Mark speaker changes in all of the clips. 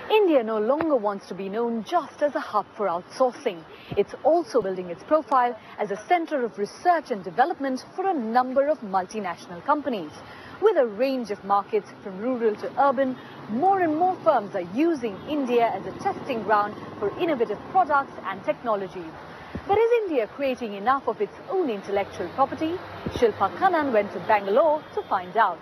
Speaker 1: India no longer wants to be known just as a hub for outsourcing. It's also building its profile as a center of research and development for a number of multinational companies. With a range of markets from rural to urban, more and more firms are using India as a testing ground for innovative products and technologies. But is India creating enough of its own intellectual property? Shilpa Kannan went to Bangalore to find out.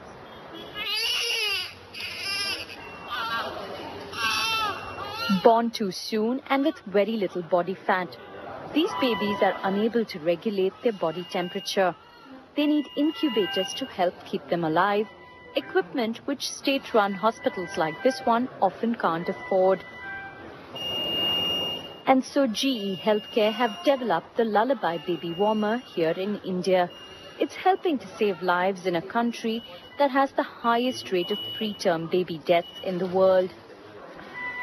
Speaker 1: Born too soon and with very little body fat, these babies are unable to regulate their body temperature. They need incubators to help keep them alive, equipment which state-run hospitals like this one often can't afford. And so GE Healthcare have developed the Lullaby Baby Warmer here in India. It's helping to save lives in a country that has the highest rate of preterm baby deaths in the world.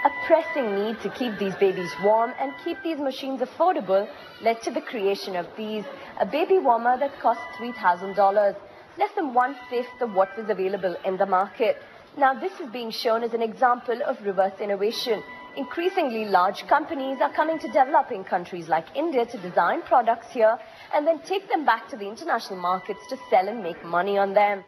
Speaker 2: A pressing need to keep these babies warm and keep these machines affordable led to the creation of these, a baby warmer that costs $3,000, less than 1/5 of what was available in the market. Now this is being shown as an example of reverse innovation. Increasingly large companies are coming to developing countries like India to design products here and then take them back to the international markets to sell and make money on them.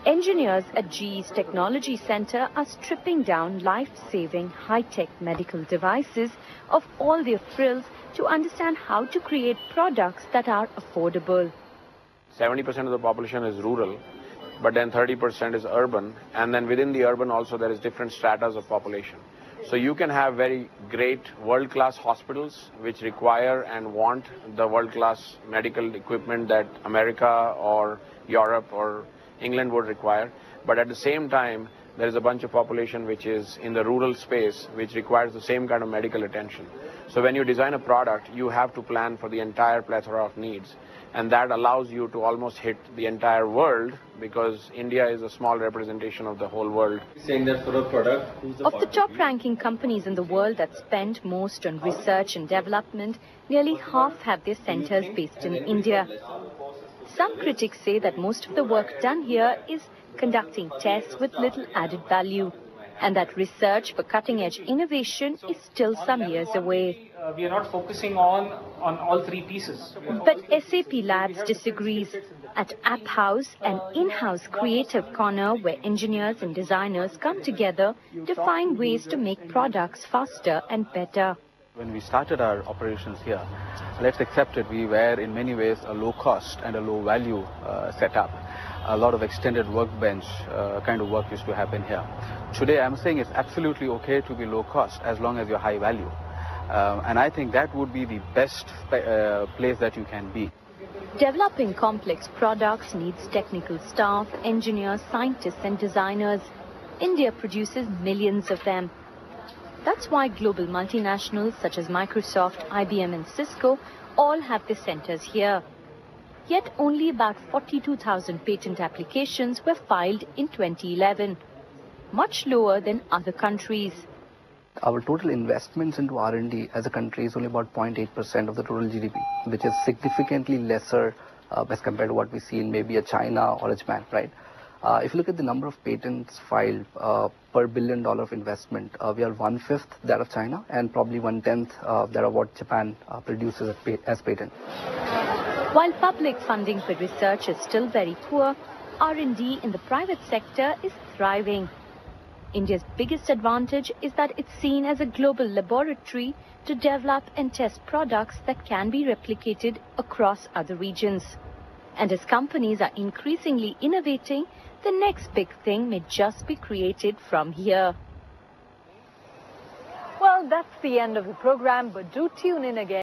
Speaker 1: Engineers at GE's Technology Center are stripping down life-saving high-tech medical devices of all their frills to understand how to create products that are affordable.
Speaker 3: 70% of the population is rural, but then 30% is urban, and then within the urban also there is different stratas of population. So you can have very great world-class hospitals which require and want the world-class medical equipment that America or Europe or England would require, but at the same time there is a bunch of population which is in the rural space which requires the same kind of medical attention. So when you design a product, you have to plan for the entire plethora of needs, and that allows you to almost hit the entire world because India is a small representation of the whole world.
Speaker 4: Saying that for a product,
Speaker 1: of the top-ranking companies in the world that spend most on research and development, nearly half have their centers based in India. Some critics say that most of the work done here is conducting tests with little added value, and that research for cutting-edge innovation is still some years away.
Speaker 5: We are not focusing on all three pieces.
Speaker 1: But SAP Labs disagrees. At App House, an in-house creative corner where engineers and designers come together to find ways to make products faster and better.
Speaker 6: When we started our operations here, let's accept it, we were in many ways a low cost and a low value setup. A lot of extended workbench kind of work used to happen here. Today I'm saying it's absolutely okay to be low cost as long as you're high value. And I think that would be the best place that you can be.
Speaker 1: Developing complex products needs technical staff, engineers, scientists and designers. India produces millions of them. That's why global multinationals such as Microsoft, IBM and Cisco all have their centers here. Yet only about 42,000 patent applications were filed in 2011, much lower than other countries.
Speaker 7: Our total investments into R&D as a country is only about 0.8% of the total GDP, which is significantly lesser as compared to what we see in maybe a China or a Japan, right? If you look at the number of patents filed per $1 billion of investment, we are 1/5 that of China and probably 1/10 that of what Japan produces as patent.
Speaker 1: While public funding for research is still very poor, R&D in the private sector is thriving. India's biggest advantage is that it's seen as a global laboratory to develop and test products that can be replicated across other regions. And as companies are increasingly innovating, the next big thing may just be created from here. Well, that's the end of the program, but do tune in again.